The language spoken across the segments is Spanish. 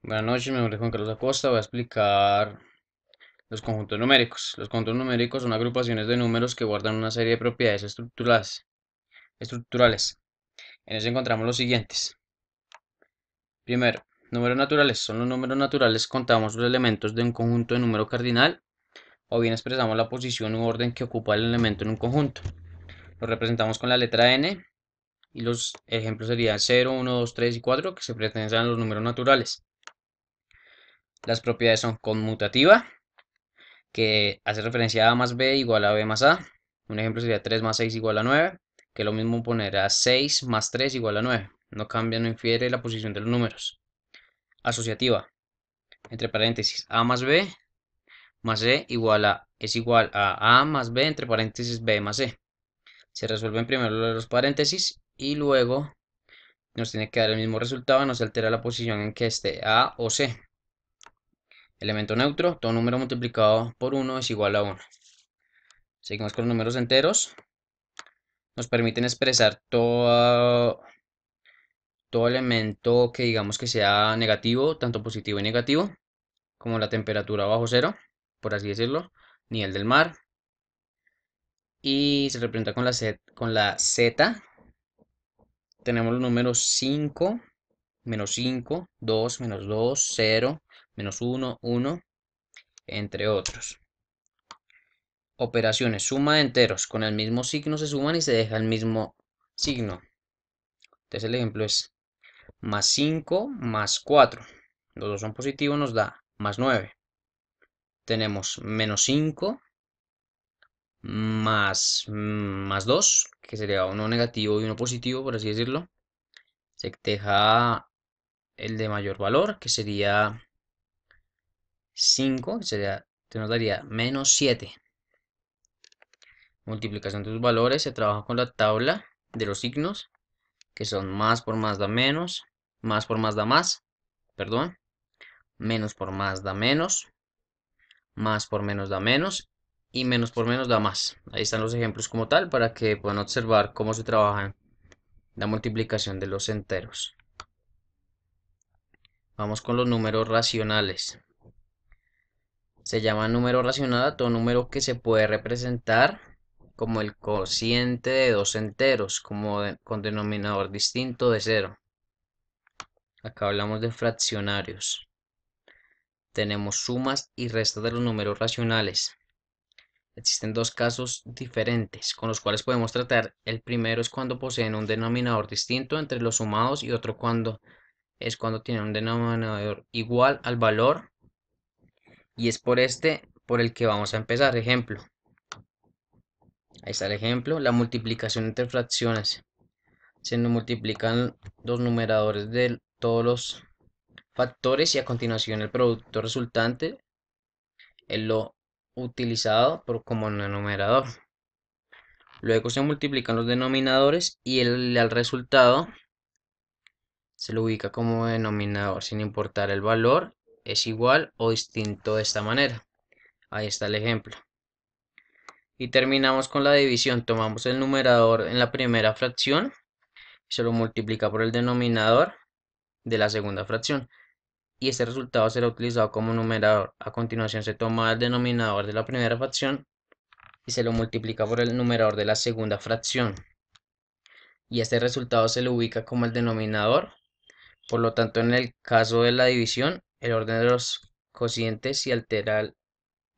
Buenas noches, mi nombre es Juan Carlos Acosta. Voy a explicar los conjuntos numéricos. Los conjuntos numéricos son agrupaciones de números que guardan una serie de propiedades estructurales. En eso encontramos los siguientes. Primero, números naturales. Son los números naturales. Contamos los elementos de un conjunto de número cardinal o bien expresamos la posición u orden que ocupa el elemento en un conjunto. Lo representamos con la letra n y los ejemplos serían 0, 1, 2, 3 y 4 que se pertenecen a los números naturales. Las propiedades son conmutativa, que hace referencia a más b igual a b más a. Un ejemplo sería 3 más 6 igual a 9, que es lo mismo poner a 6 más 3 igual a 9. No cambia, no infiere la posición de los números. Asociativa, entre paréntesis, a más b más c es igual a más b entre paréntesis b más c. Se resuelven primero los paréntesis y luego nos tiene que dar el mismo resultado, no se altera la posición en que esté a o c. Elemento neutro, todo número multiplicado por 1 es igual a 1. Seguimos con los números enteros. Nos permiten expresar todo elemento que digamos que sea negativo, tanto positivo y negativo, como la temperatura bajo cero, por así decirlo, nivel del mar, y se representa con la Z. Tenemos los números 5, menos 5, 2, menos 2, 0, menos 1, 1, entre otros. Operaciones, suma de enteros, con el mismo signo se suman y se deja el mismo signo. Entonces el ejemplo es más 5 más 4. Los dos son positivos, nos da más 9. Tenemos menos 5 más 2, que sería uno negativo y uno positivo, por así decirlo. Se deja el de mayor valor, que sería 5, que nos daría menos 7. Multiplicación de los valores, se trabaja con la tabla de los signos, que son más por más da menos, más por más da más, perdón, menos por más da menos, más por menos da menos y menos por menos da más. Ahí están los ejemplos como tal para que puedan observar cómo se trabaja la multiplicación de los enteros. Vamos con los números racionales. Se llama número racional a todo número que se puede representar como el cociente de dos enteros, con denominador distinto de cero. Acá hablamos de fraccionarios. Tenemos sumas y restas de los números racionales. Existen dos casos diferentes con los cuales podemos tratar. El primero es cuando poseen un denominador distinto entre los sumados y otro cuando tienen un denominador igual al valor, y es por el que vamos a empezar. Ejemplo, ahí está el ejemplo, la multiplicación entre fracciones. Se nos multiplican los numeradores de todos los factores y a continuación el producto resultante es lo utilizado como numerador. Luego se multiplican los denominadores y al resultado se lo ubica como denominador sin importar el valor, es igual o distinto de esta manera. Ahí está el ejemplo. Y terminamos con la división. Tomamos el numerador en la primera fracción y se lo multiplica por el denominador de la segunda fracción. Y este resultado será utilizado como numerador. A continuación se toma el denominador de la primera fracción y se lo multiplica por el numerador de la segunda fracción. Y este resultado se lo ubica como el denominador. Por lo tanto, en el caso de la división, el orden de los cocientes sí altera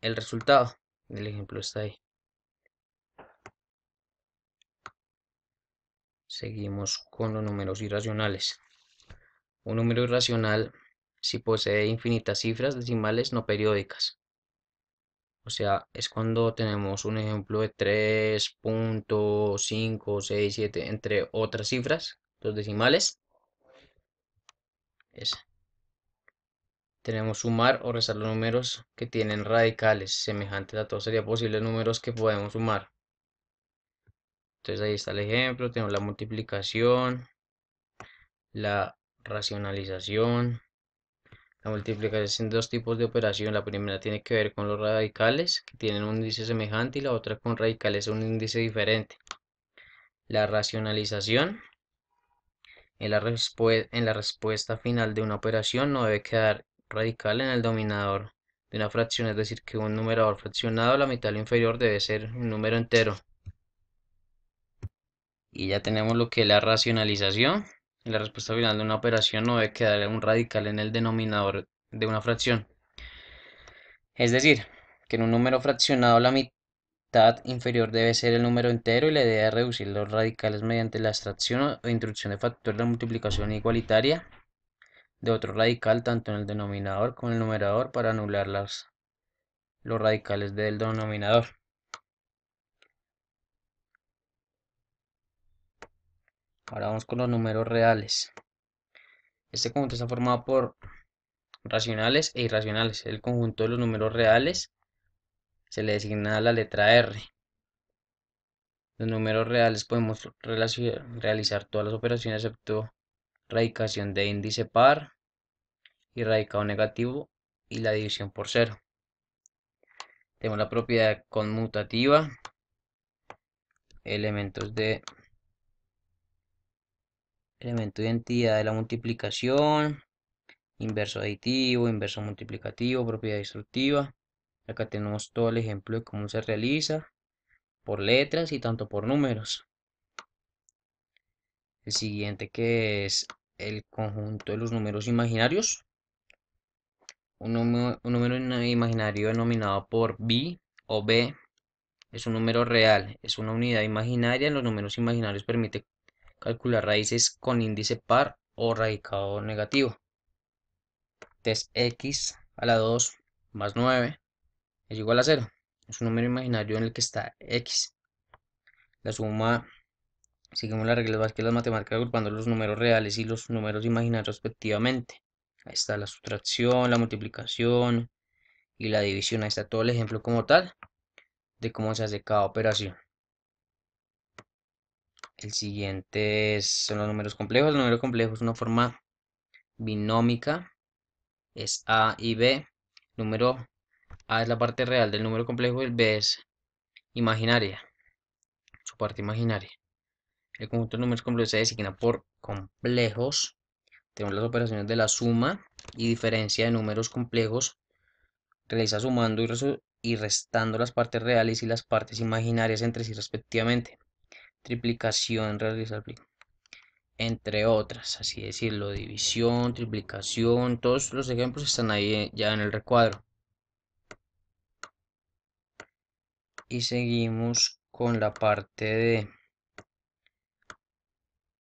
el resultado. El ejemplo está ahí. Seguimos con los números irracionales. Un número irracional si posee infinitas cifras decimales no periódicas. O sea, es cuando tenemos un ejemplo de 3.567 entre otras cifras, los decimales. Es Tenemos sumar o restar los números que tienen radicales semejantes a todos. Sería posible números que podemos sumar. Entonces ahí está el ejemplo. Tenemos la multiplicación, la racionalización. La multiplicación es en dos tipos de operación. La primera tiene que ver con los radicales, que tienen un índice semejante, y la otra con radicales un índice diferente. La racionalización En la respuesta final de una operación no debe quedar radical en el denominador de una fracción, es decir, que un numerador fraccionado, la mitad inferior debe ser un número entero. Y ya tenemos lo que es la racionalización. En la respuesta final de una operación no debe quedar un radical en el denominador de una fracción. Es decir, que en un número fraccionado la mitad inferior debe ser el número entero y la idea es reducir los radicales mediante la extracción o introducción de factores de multiplicación igualitaria de otro radical tanto en el denominador como en el numerador para anular los radicales del denominador. Ahora vamos con los números reales. Este conjunto está formado por racionales e irracionales. El conjunto de los números reales se le designa la letra R. Los números reales podemos realizar todas las operaciones excepto radicación de índice par y radicado negativo y la división por cero. Tenemos la propiedad conmutativa, elementos de identidad de la multiplicación, inverso aditivo, inverso multiplicativo, propiedad destructiva. Acá tenemos todo el ejemplo de cómo se realiza por letras y tanto por números. El siguiente, que es el conjunto de los números imaginarios. Un número imaginario denominado por b o b es un número real, es una unidad imaginaria. En los números imaginarios permite calcular raíces con índice par o radicado negativo. Entonces x a la 2 más 9 es igual a 0. Es un número imaginario en el que está x. La suma, seguimos las reglas básicas de las matemáticas agrupando los números reales y los números imaginarios respectivamente. Ahí está la sustracción, la multiplicación y la división. Ahí está todo el ejemplo como tal de cómo se hace cada operación. El siguiente son los números complejos. El número complejo es una forma binómica, es A y B. Número A es la parte real del número complejo y el B es imaginaria, su parte imaginaria. El conjunto de números complejos se designa por complejos. Tenemos las operaciones de la suma y diferencia de números complejos. Realiza sumando y restando las partes reales y las partes imaginarias entre sí respectivamente. Triplicación, realizar entre otras, así decirlo, división, triplicación, todos los ejemplos están ahí ya en el recuadro. Y seguimos con la parte de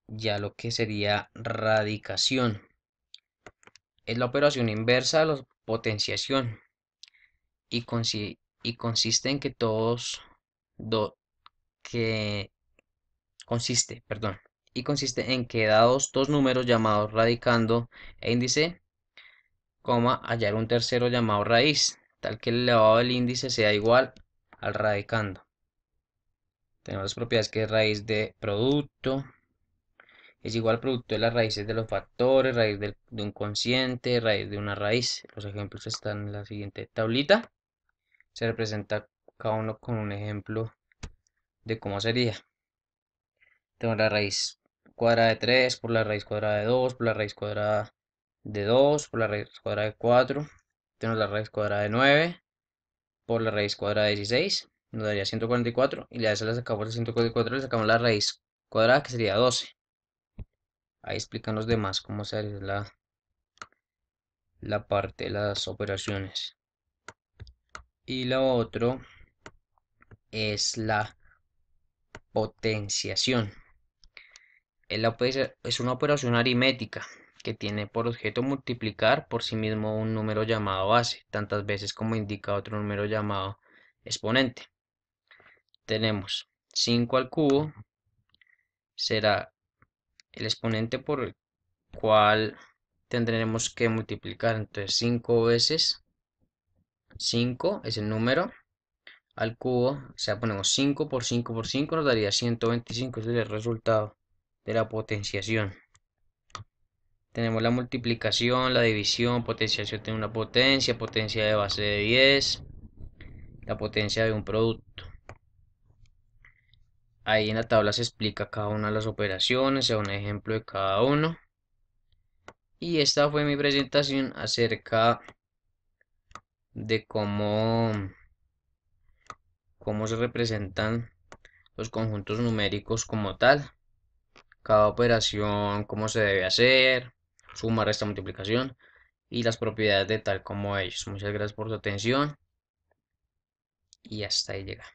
ya lo que sería radicación. Es la operación inversa de la potenciación y, consiste en que que perdón, y consiste en que dados dos números llamados radicando e índice, hallar un tercero llamado raíz, tal que el elevado del índice sea igual al radicando. Tenemos las propiedades que es raíz de producto, es igual al producto de las raíces de los factores, raíz de un cociente, raíz de una raíz. Los ejemplos están en la siguiente tablita. Se representa cada uno con un ejemplo de cómo sería. Tenemos la raíz cuadrada de 3 por la raíz cuadrada de 2 por la raíz cuadrada de 2 por la raíz cuadrada de 4. Tenemos la raíz cuadrada de 9 por la raíz cuadrada de 16. Nos daría 144. Y a esa le sacamos el 144, le sacamos la raíz cuadrada que sería 12. Ahí explican los demás cómo se hace la parte de las operaciones. Y lo otro es la potenciación. Es una operación aritmética que tiene por objeto multiplicar por sí mismo un número llamado base, tantas veces como indica otro número llamado exponente. Tenemos 5 al cubo, será el exponente por el cual tendremos que multiplicar. Entonces 5 veces 5 es el número al cubo, o sea, ponemos 5 por 5 por 5 nos daría 125. Ese es el resultado de la potenciación. Tenemos la multiplicación, la división, potenciación tiene una potencia de base de 10, la potencia de un producto. Ahí en la tabla se explica cada una de las operaciones, se da un ejemplo de cada uno. Y esta fue mi presentación acerca de cómo se representan los conjuntos numéricos como tal, cada operación, cómo se debe hacer, suma, resta, multiplicación y las propiedades de tal como ellos. Muchas gracias por su atención y hasta ahí llega.